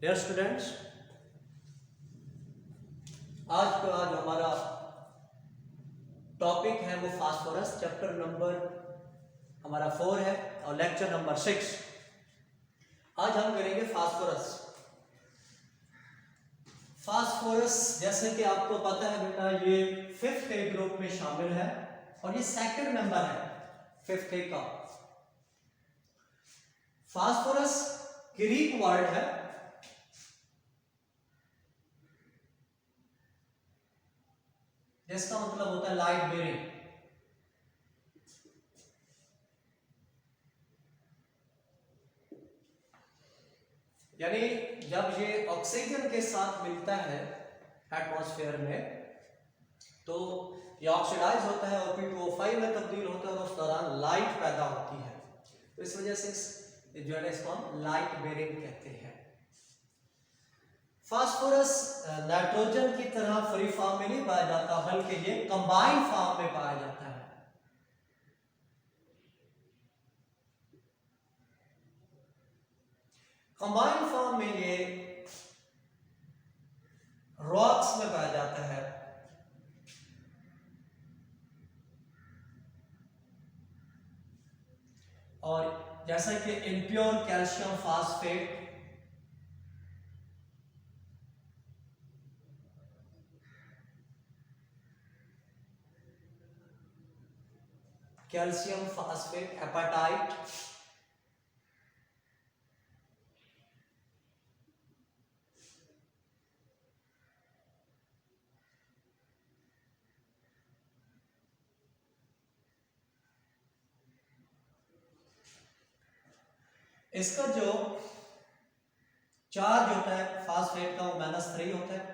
Dear students, आज हमारा topic है वो फास्फोरस। चैप्टर नंबर हमारा 4 है और लेक्चर नंबर 6। आज हम करेंगे फास्फोरस। फास्फोरस जैसे कि आपको पता है बेटा, ये 5th ए ग्रुप में शामिल है और ये सेकंड नंबर है 5th ए का। फास्फोरस ग्रीक वर्ड है जिसका मतलब होता है लाइट बेरिंग। यानी जब ये ऑक्सीजन के साथ मिलता है एटमॉस्फेयर में तो ये ऑक्सीडाइज होता है और P2O5 में तब्दील होता है और उस दौरान लाइट पैदा होती है। तो इस वजह से जो है इसको हम लाइट बेरिंग कहते हैं। फास्फोरस नाइट्रोजन की तरह फ्री फॉर्म में नहीं पाया जाता, बल्कि ये कंबाइंड फॉर्म में पाया जाता है। कंबाइंड फॉर्म में ये रॉक्स में पाया जाता है। और जैसा कि impure calcium phosphate, calcium phosphate, apatite, इसका जो चार्ज होता है फास्फेट का वो -3 होता है।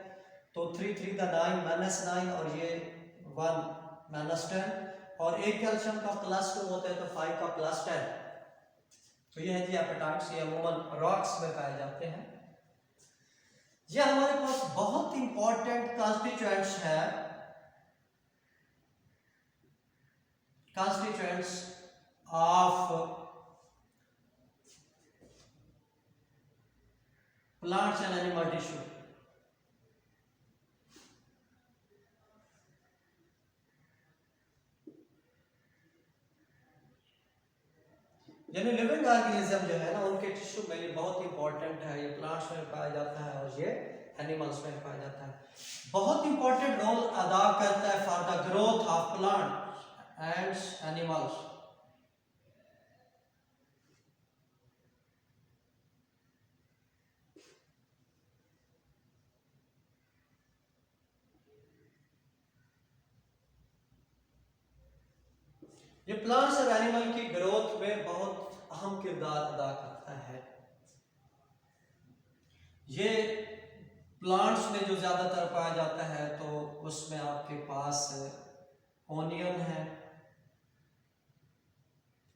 तो 3 3 का 9 -9 और ये 1 -10 और एक कैल्शियम का +2 होता है तो 5 का +10। तो ये है जी एपेटाइट्स, ये अमूमन रॉक्स में पाए जाते हैं। ये हमारे पास बहुत इंपॉर्टेंट कॉन्स्टिट्यूएंट्स है, constituents of plants and animal tissue. यानी लिविंग ऑर्गेनिज्म जो है ना, उनके टिश्यू में ये बहुत इंपॉर्टेंट है। ये प्लांट्स में पाया जाता है और ये एनिमल्स में पाया जाता है। बहुत इंपॉर्टेंट रोल अदा करता है for the growth of plants and animals. ये प्लांट्स और एनिमल की ग्रोथ में बहुत अहम किरदार अदा करता है। ये प्लांट्स में जो ज्यादातर पाया जाता है तो उसमें आपके पास ओनियन है,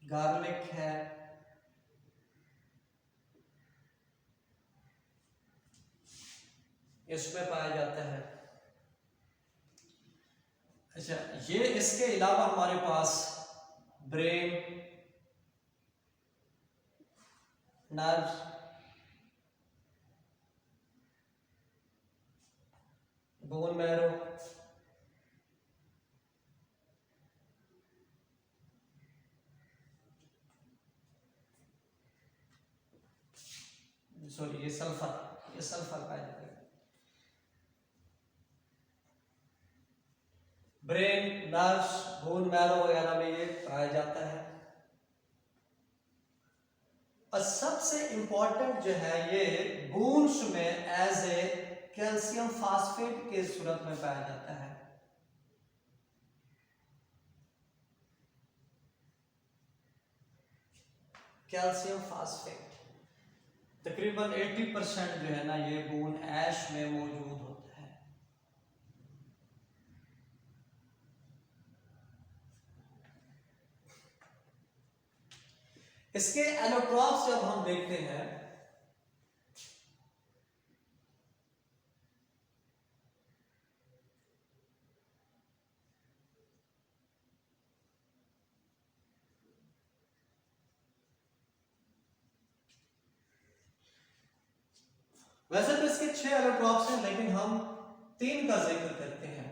गार्लिक है, इसमें पाया जाता है। अच्छा, ये इसके अलावा हमारे पास brain, nerves, bone marrow, sorry ये सल्फर पाया जाता है। ब्रेन, नर्व्स, बोन मैरो वगैरह में ये पाया जाता है। और सबसे इंपॉर्टेंट जो है ये बोन्स में एज ए कैल्शियम फास्फेट के सूरत में पाया जाता है। कैल्शियम फास्फेट तकरीबन 80% जो है ना ये बोन ऐश में मौजूद होता है। इसके एलोट्रॉप्स जब हम देखते हैं 6 एलोट्रॉप्स हैं, लेकिन हम 3 का जिक्र करते हैं।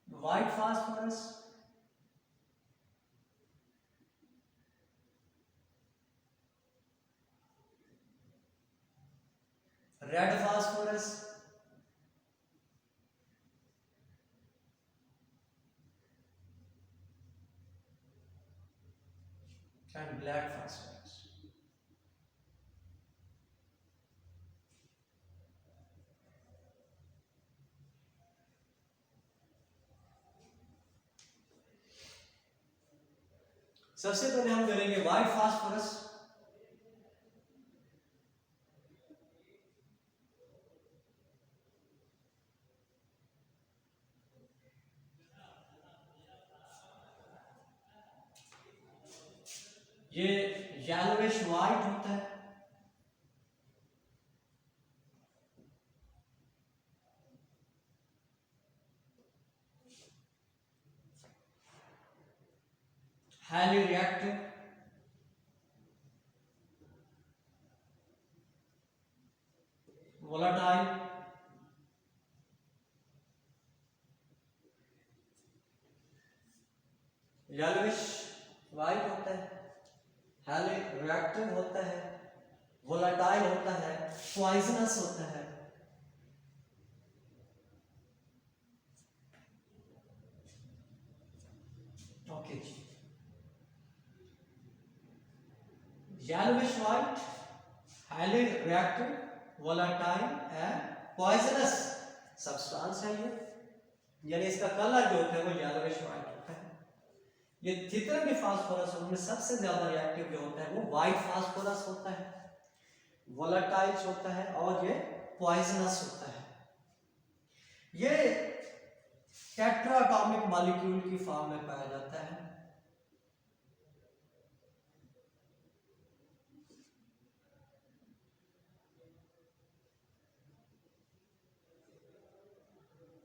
White phosphorus, red phosphorus, and black phosphorus. सबसे पहले हम करेंगे व्हाइट फास्फोरस। ये येलोविश व्हाइट होता है। Highly reactive, volatile, yellowish white होता है, हाईली रिएक्टिव होता है, वोलेटाइल होता है, पॉइजनस होता है। ओके जी, yellowish white, highly reactive, volatile and poisonous substance है ये, यानी इसका कलर जो होता है वो येलोविश व्हाइट होता है। ये जितने भी फास्फोरस उनमें सबसे ज्यादा रिएक्टिव जो होता है वो व्हाइट फास्फोरस होता है, वोलेटाइल होता है और ये पॉइजनस होता है। ये टेट्राटॉमिक मॉलिक्यूल की फॉर्म में पाया जाता है।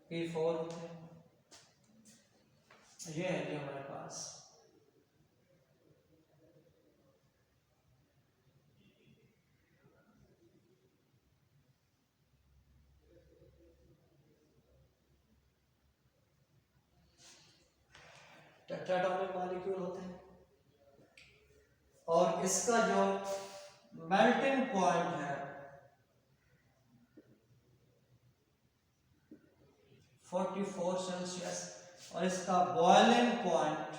P4 होते हैं। ये है जी हमारे पास टेट्राटॉमिक मॉलिक्यूल होते हैं और इसका जो मेल्टिंग पॉइंट है 44 सेल्सियस और इसका बॉइलिंग पॉइंट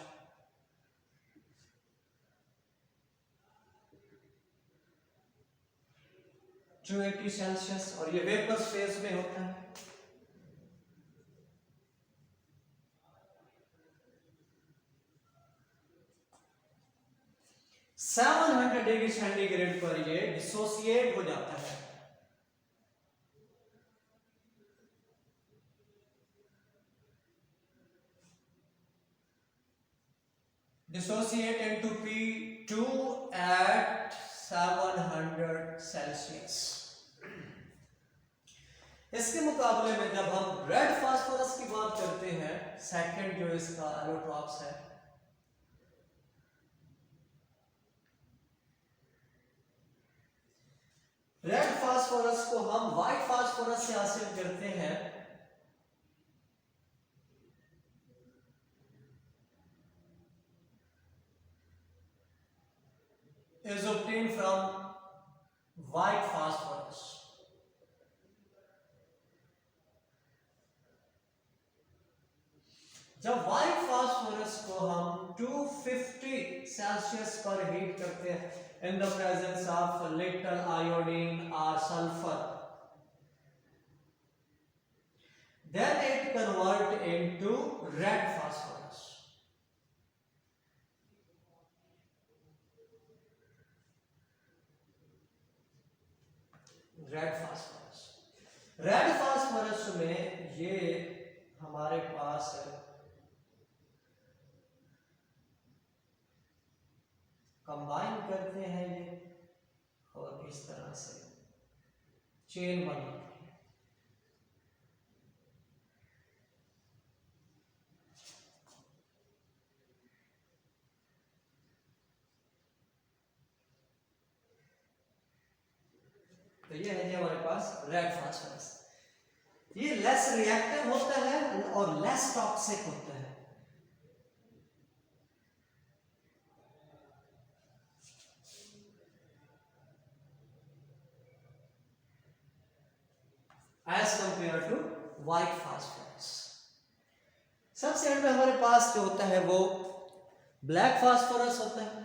280 सेल्सियस और ये वेपर फेज में होता है। सेवन 700 डिग्री सेंटीग्रेड पर ये डिसोसिएट हो जाता है। Dissociate into P2 at 700 Celsius. इसके मुकाबले में जब हम रेड फास्फोरस की बात करते हैं, सेकंड जो इसका एलोट्रॉप्स है, रेड फास्फोरस को हम व्हाइट फास्फोरस से हासिल करते हैं। is obtained from white phosphorus. जब व्हाइट फास्फोरस को हम 250 सेल्सियस पर हीट करते हैं in the presence of little iodine और sulphur, then it convert into red phosphorus. Red phosphorus में ये हमारे पास कंबाइन करते हैं ये और इस तरह से चेन बनाते हैं। तो ये है जी हमारे पास रेड फास्फोरस। ये लेस रिएक्टिव होता है और लेस टॉक्सिक होता है। As compare to white phosphorus. सबसे एंड में हमारे पास जो होता है वो ब्लैक फास्फोरस होता है,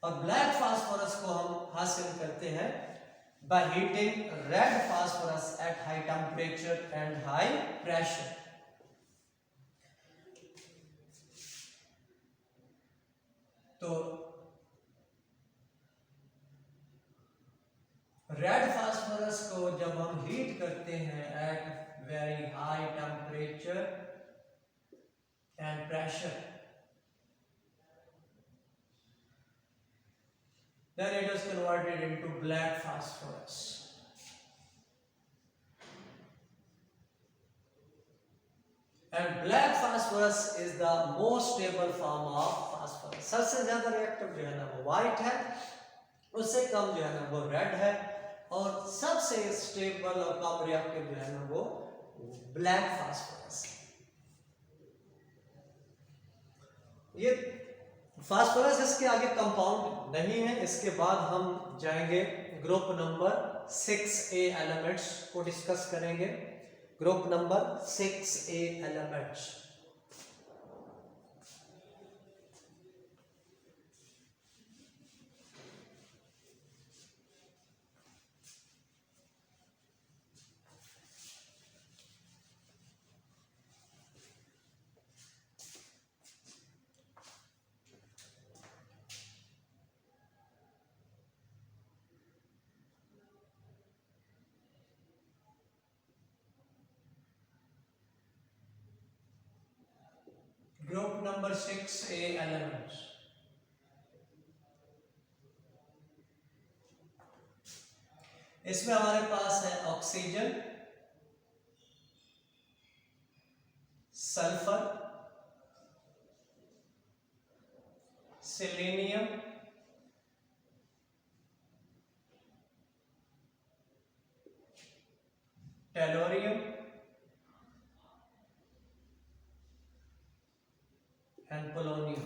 और ब्लैक फास्फोरस को हम हासिल करते हैं by heating red phosphorus at high temperature and high pressure. तो रेड फास्फोरस को जब हम हीट करते हैं at very high temperature and pressure, then it is converted into black phosphorus. And black phosphorus is the most stable form of phosphorus. सबसे ज्यादा reactive जो है ना वो व्हाइट है, उससे कम जो है ना वो रेड है, और सबसे स्टेबल और कम रिएक्टिव जो है ना वो ब्लैक फास्फोरस। ये फास्फोरस इसके आगे कंपाउंड नहीं है। इसके बाद हम जाएंगे ग्रुप नंबर 6A एलिमेंट्स को डिस्कस करेंगे। Group number 6A elements. Group number 6A elements. इसमें हमारे पास है oxygen, sulphur, selenium, tellurium and polonium.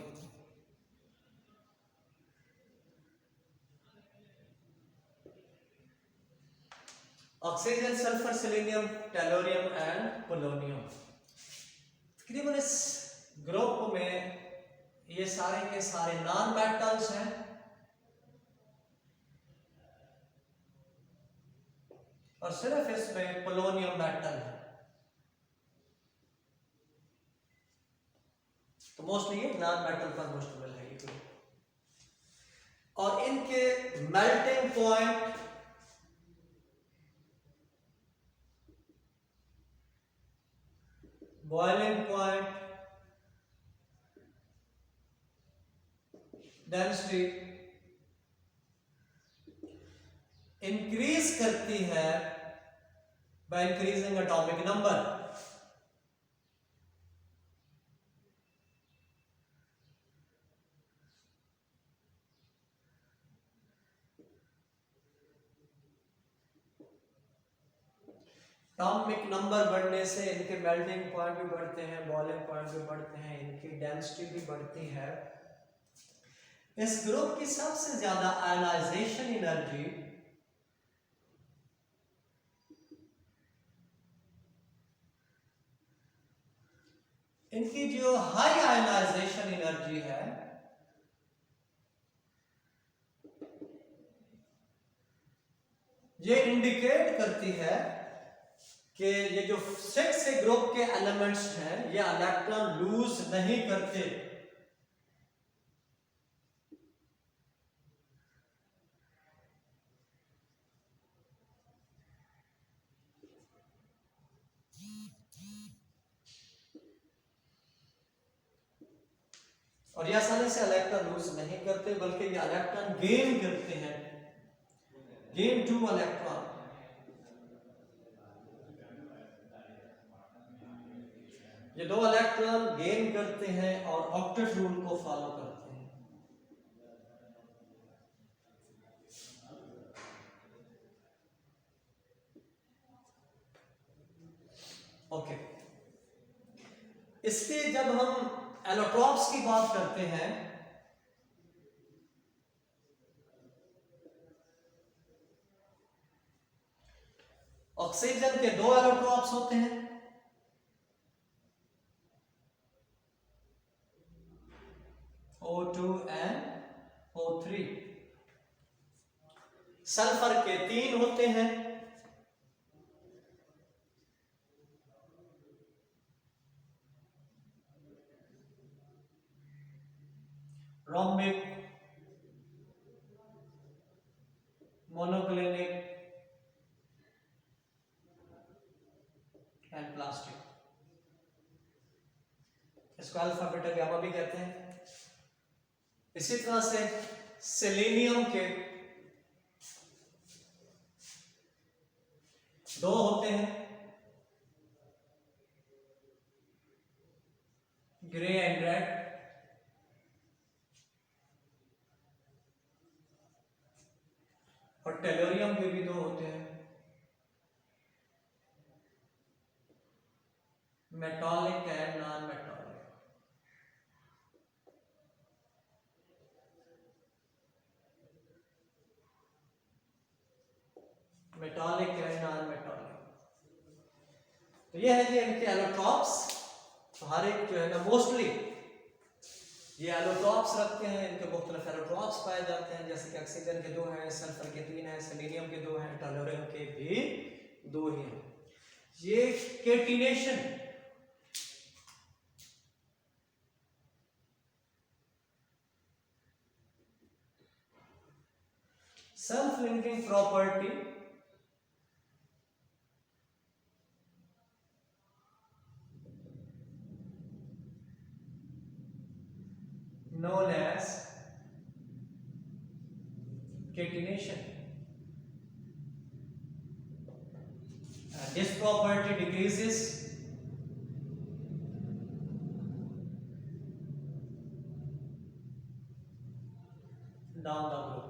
Oxygen, sulphur, selenium, tellurium and polonium. तकरीबन इस ग्रुप में ये सारे के सारे नॉन मेटल्स हैं, और सिर्फ इसमें पोलोनियम मेटल है। तो मोस्टली ये नॉन मेटल पर मुश्तमिल है ये ग्रुप। और इनके melting point boiling point density increase करती है by increasing atomic number. Atomic number बढ़ने से इनके मेल्टिंग पॉइंट भी बढ़ते हैं, बॉइलिंग पॉइंट भी बढ़ते हैं, इनकी डेंसिटी भी बढ़ती है। इस ग्रुप की सबसे ज्यादा आयनाइजेशन एनर्जी इनकी जो हाई आयनाइजेशन एनर्जी है ये इंडिकेट करती है कि ये जो 6 ग्रुप के एलिमेंट्स हैं ये इलेक्ट्रॉन लूज नहीं करते। और ये आसानी से इलेक्ट्रॉन लूज नहीं करते, बल्कि ये इलेक्ट्रॉन गेन करते हैं, गेन 2 इलेक्ट्रॉन। ये 2 इलेक्ट्रॉन गेन करते हैं और ऑक्टेट रूल को फॉलो करते हैं। ओके, इसके जब हम एलोट्रॉप्स की बात करते हैं, ऑक्सीजन के दो एलोट्रॉप्स होते हैं, O2 एंड O3। सल्फर के तीन होते हैं, रोम्बिक, मोनोक्लिनिक एंड प्लास्टिक। इसको अल्फा बीटा गामा भी कहते हैं। इसी तरह से सेलेनियम के दो होते हैं, ग्रे एंड रेड। और टेलोरियम के भी दो होते हैं, metallic and non metallic. Metallic and non metallic. तो ये है कि इनके एलोट्रॉप्स। तो हर एक जो है ना मोस्टली ये एलोट्रॉप्स रखते हैं, इनके मुख्तलिफ एलोट्रॉप्स पाए जाते हैं, जैसे कि ऑक्सीजन के दो हैं, सल्फर के तीन हैं, सेलेनियम के दो हैं, टेलोरियम के भी दो ही हैं। ये catenation self linking property known as catenation. This property decreases down the group.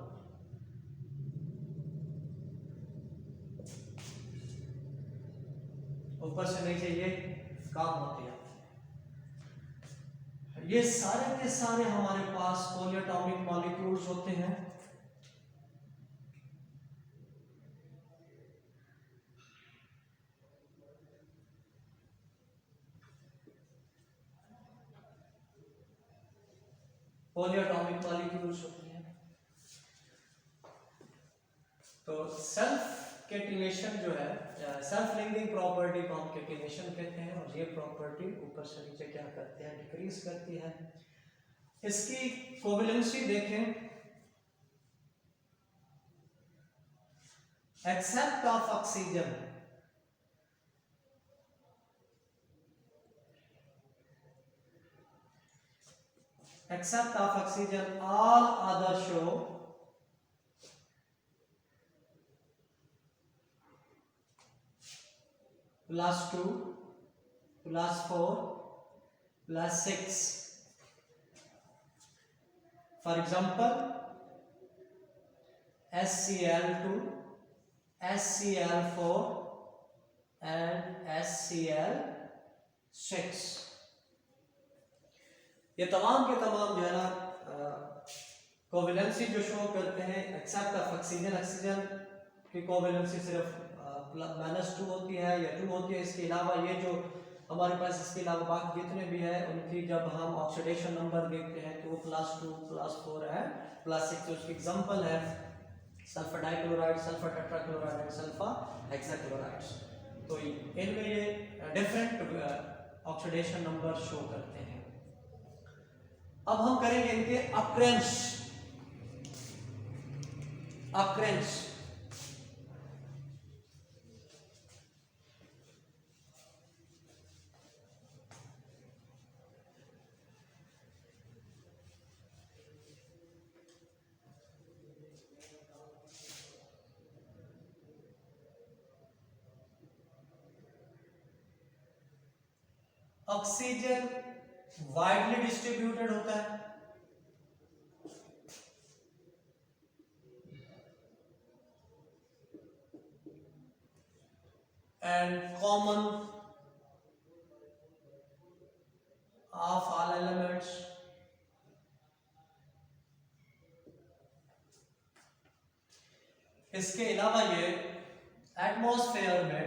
ऊपर से नीचे ये काम होती है। ये सारे के सारे हमारे पास पॉलीएटॉमिक मॉलिक्यूल्स होते हैं। पॉलीएटॉमिक मॉलिक्यूल्स होते हैं। तो सेल्फ केटिनेशन जो है, सेल्फ लिंकिंग प्रॉपर्टी को हम केटिनेशन कहते हैं, और ये प्रॉपर्टी ऊपर से नीचे क्या करती है, डिक्रीज करती है। इसकी कोवेलेंसी देखें, except of oxygen, except of oxygen, all other show +2, +4, +6. For example, SCl2, SCl4 and SCl6। ये तमाम के तमाम जो है ना कोवेलेंसी जो शो करते हैं, एक्सेप्ट ऑफ ऑक्सीजन, ऑक्सीजन की कोवेलेंसी सिर्फ -2 होती है या 2 होती है। इसके अलावा ये जो हमारे पास इसके अलावा बाकी जितने भी है उनकी जब हम ऑक्सीडेशन नंबर देखते हैं तो वो +2, +4 है, +6। तो उसकी एग्जांपल है sulphur dichloride, sulphur tetrachloride and sulphur hexachlorides. तो इनमें ये डिफरेंट ऑक्सीडेशन नंबर शो करते हैं। अब हम करेंगे इनके occurrence. Occurrence oxygen widely distributed होता है, and common of all elements, इसके अलावा ये एटमॉस्फेयर में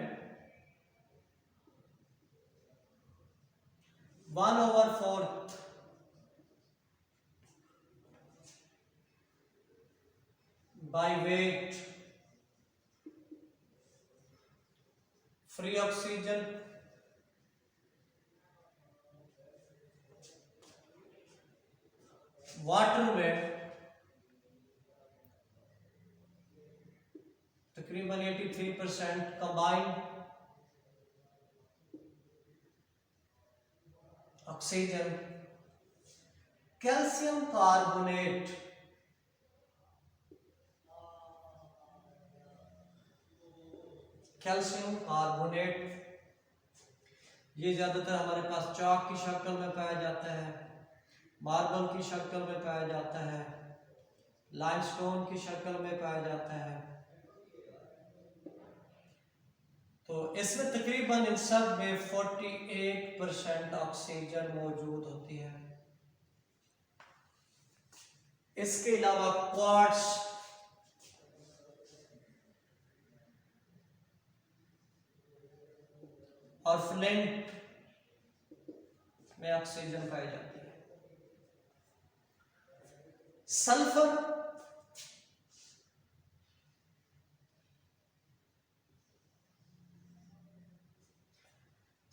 1/4 by weight free oxygen, water में तकरीबन 83% कंबाइंड ऑक्सीजन, कैल्शियम कार्बोनेट ये ज्यादातर हमारे पास चॉक की शक्ल में पाया जाता है, मार्बल की शक्ल में पाया जाता है, लाइमस्टोन की शक्ल में पाया जाता है। तो इसमें तकरीबन इन सब में 48% ऑक्सीजन मौजूद होती है। इसके अलावा क्वार्ट्ज और फ्लिंट में ऑक्सीजन पाई जाती है।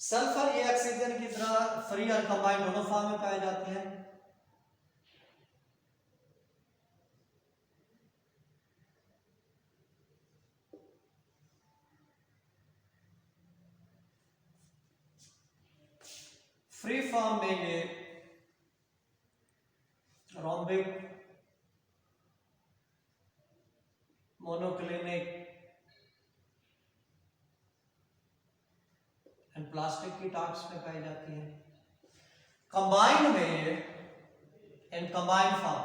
सल्फर ये ऑक्सीजन की तरह फ्री और कंबाइंड दोनों फॉर्म में पाए जाते हैं। फ्री फॉर्म में ये रोम्बिक, मोनोक्लिनिक एंड प्लास्टिक की टास्क में पाई जाती है। कंबाइंड में ये इन कंबाइंड फॉर्म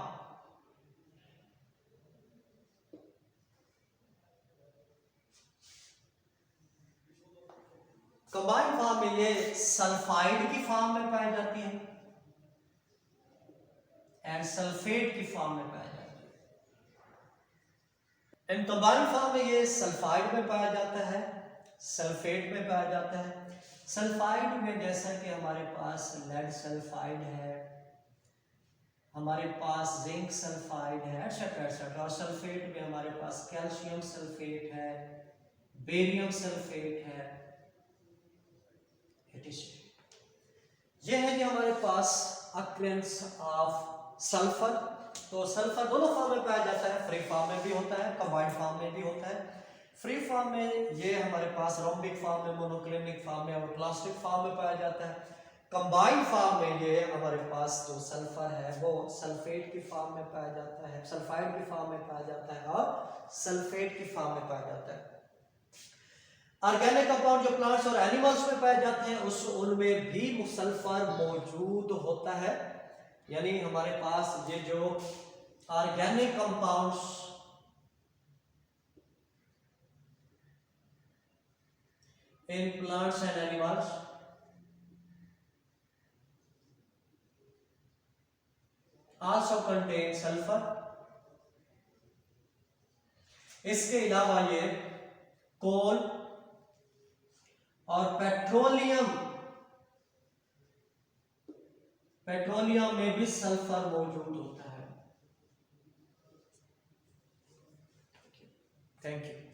में ये सल्फाइड की फॉर्म में पाई जाती है एंड सल्फेट की फॉर्म में पाई जाती है। इन कंबाइंड फॉर्म में ये सल्फाइड में पाया जाता है, सल्फेट में पाया जाता है। सल्फाइड में जैसा कि हमारे पास लेड सल्फाइड है, हमारे पास जिंक सल्फाइड है, एटसेट्रा एटसेट्रा। और सल्फेट में हमारे पास कैल्शियम सल्फेट है, बेरियम सल्फेट है। यह है कि हमारे पास अक्रेंस ऑफ सल्फर। तो सल्फर दोनों फॉर्म में पाया जाता है, फ्री फॉर्म में भी होता है, कंबाइंड फॉर्म में भी होता है। फ्री फॉर्म में ये हमारे पास रोम्बिक फॉर्म में, मोनोक्लिनिक फॉर्म में और प्लास्टिक फॉर्म में पाया जाता है। कंबाइंड फॉर्म में ये हमारे पास जो सल्फर है वो सल्फेट की फॉर्म में पाया जाता है, सल्फाइड की फॉर्म में पाया जाता है और सल्फेट की फॉर्म में पाया जाता है। ऑर्गेनिक कंपाउंड जो प्लांट्स और एनिमल्स में पाए जाते हैं उनमें भी सल्फर मौजूद होता है। यानी हमारे पास ये जो organic compounds in plants and animals also contain sulfur। इसके अलावा ये कोल और पेट्रोलियम में भी सल्फर मौजूद होता है। Thank you.